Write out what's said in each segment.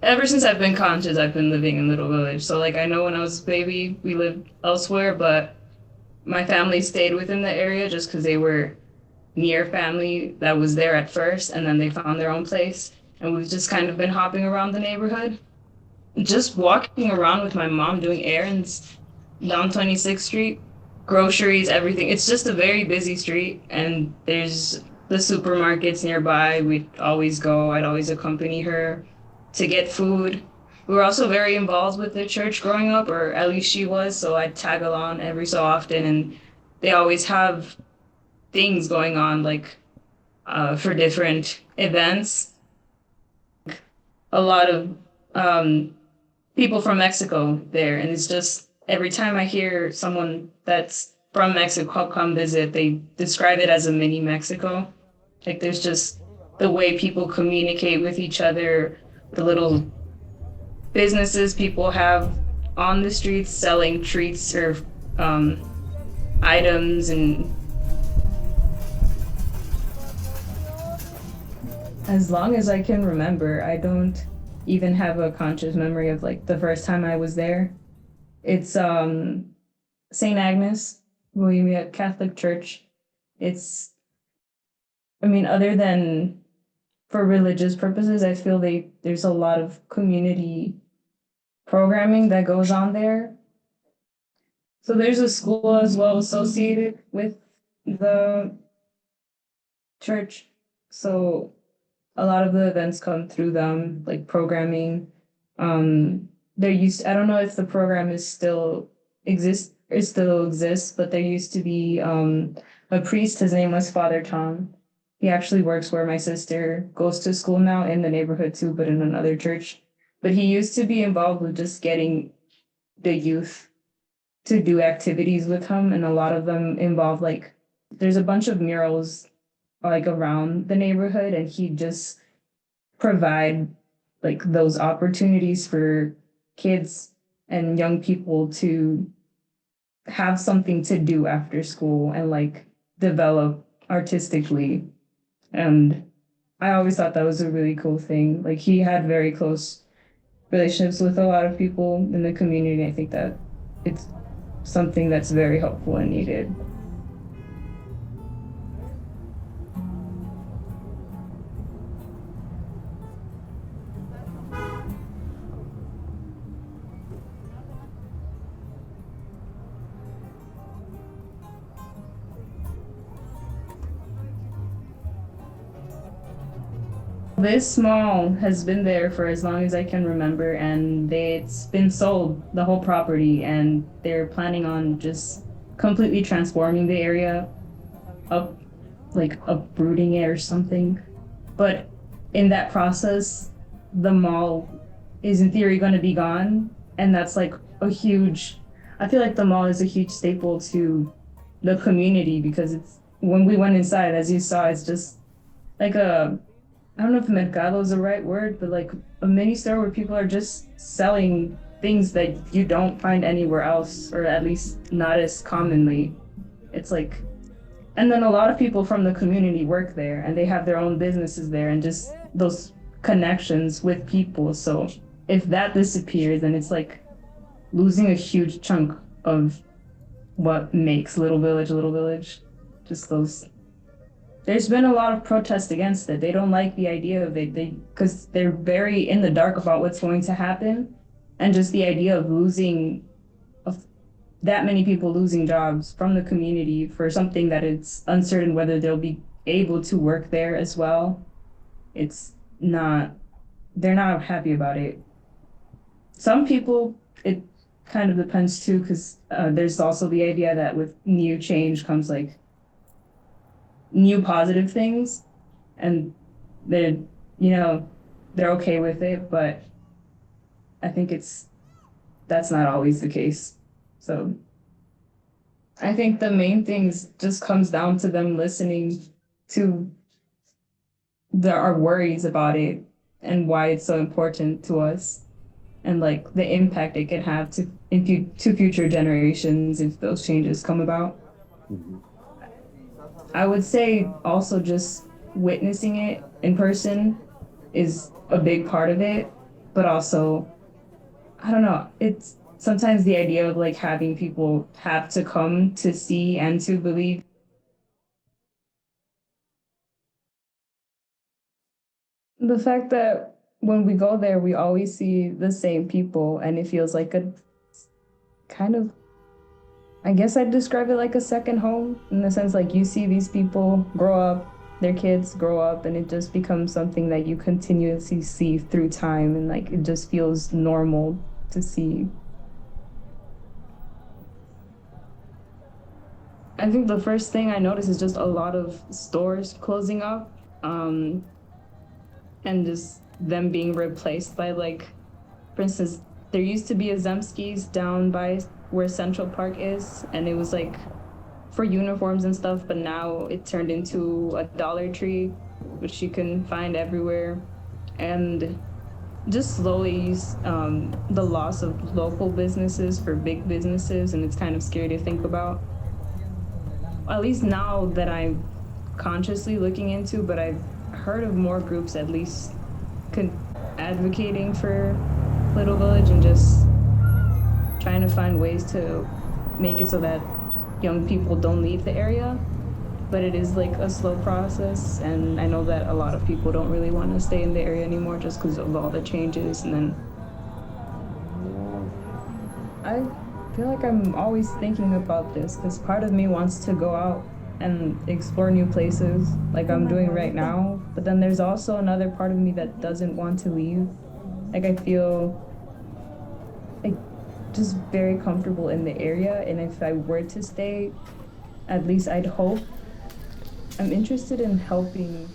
Ever since I've been conscious, I've been living in Little Village. So like I know when I was a baby, we lived elsewhere, but my family stayed within the area just because they were near family that was there at first, and then they found their own place. And we've just kind of been hopping around the neighborhood, just walking around with my mom doing errands down 26th Street, groceries, everything. It's just a very busy street, and there's the supermarkets nearby. We'd always go, I'd always accompany her to get food. We were also very involved with the church growing up, or at least she was, so I'd tag along every so often, and they always have things going on, like for different events. A lot of people from Mexico there, and it's just every time I hear someone that's from Mexico come visit, they describe it as a mini Mexico. Like there's just the way people communicate with each other, the little businesses people have on the streets selling treats or items. And as long as I can remember, I don't even have a conscious memory of like the first time I was there. It's St. Agnes, Bohemia Catholic Church. It's, I mean, other than for religious purposes, I feel there's a lot of community programming that goes on there. So there's a school as well associated with the church. So a lot of the events come through them, like programming. There used, I don't know if the program is still exists, but there used to be a priest. His name was Father Tom. He actually works where my sister goes to school now, in the neighborhood too, but in another church. But he used to be involved with just getting the youth to do activities with him, and a lot of them involve like there's a bunch of murals like around the neighborhood, and he just provide like those opportunities for kids and young people to have something to do after school and like develop artistically. And I always thought that was a really cool thing. Like he had very close relationships with a lot of people in the community. I think that it's something that's very helpful and needed. This mall has been there for as long as I can remember, and it's been sold, the whole property, and they're planning on just completely transforming the area, up like uprooting it or something. But in that process, the mall is in theory going to be gone, and that's like a huge. I feel like the mall is a huge staple to the community because it's when we went inside, as you saw, it's just like a I don't know if mercado is the right word, but like a mini store where people are just selling things that you don't find anywhere else, or at least not as commonly. It's like, and then a lot of people from the community work there and they have their own businesses there and just those connections with people. So if that disappears, then it's like losing a huge chunk of what makes Little Village. Just those there's been a lot of protest against it. They don't like the idea of it. Because they're very in the dark about what's going to happen, and just the idea of of that many people losing jobs from the community for something that it's uncertain whether they'll be able to work there as well. It's not. They're not happy about it. Some people, it kind of depends too, because there's also the idea that with new change comes like new positive things, and they're, you know, they're okay with it, but I think that's not always the case. So I think the main things just comes down to them listening to our worries about it and why it's so important to us, and like the impact it can have to future generations if those changes come about. Mhm. I would say also just witnessing it in person is a big part of it, but also I don't know, it's sometimes the idea of like having people have to come to see and to believe. The fact that when we go there, we always see the same people, and it feels like a kind of, I guess I'd describe it like a second home in the sense like you see these people grow up, their kids grow up, and it just becomes something that you continuously see through time, and like it just feels normal to see. I think the first thing I notice is just a lot of stores closing up, and just them being replaced by like, for instance, there used to be a Zemski's down by where Central Park is, and it was like for uniforms and stuff, but now it turned into a Dollar Tree, which you can find everywhere. And just slowly the loss of local businesses for big businesses, and it's kind of scary to think about. At least now that I'm consciously looking into, but I've heard of more groups at least advocating for Little Village and just trying to find ways to make it so that young people don't leave the area. But it is like a slow process, and I know that a lot of people don't really want to stay in the area anymore just because of all the changes. And then I feel like I'm always thinking about this because part of me wants to go out and explore new places like I'm doing right now. But then there's also another part of me that doesn't want to leave. Like I feel like just very comfortable in the area. And if I were to stay, at least I'd hope I'm interested in helping.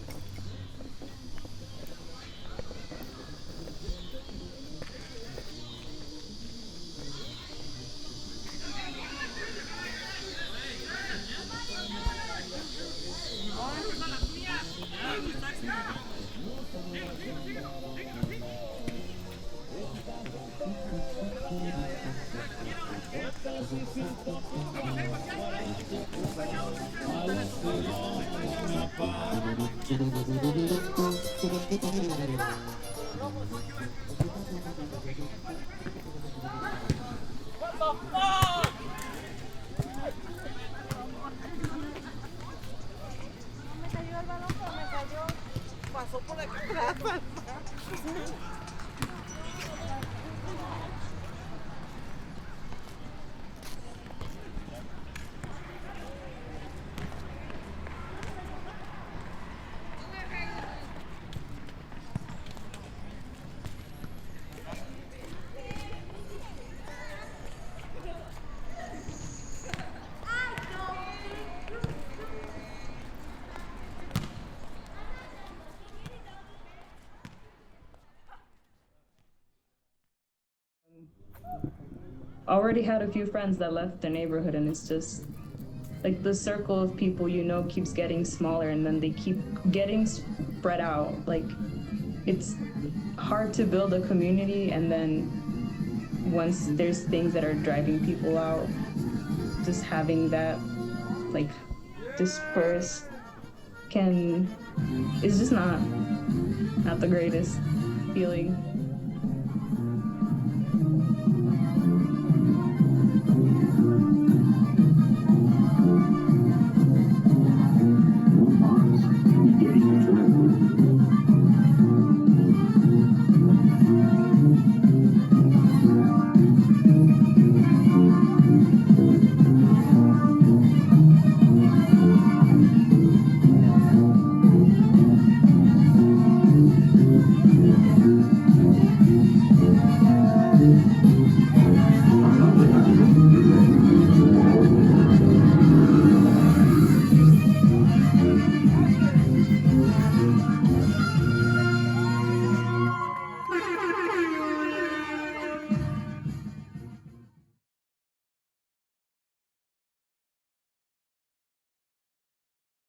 Already had a few friends that left the neighborhood, and it's just like the circle of people keeps getting smaller, and then they keep getting spread out. Like it's hard to build a community, and then once there's things that are driving people out, just having that like disperse can is just not the greatest feeling.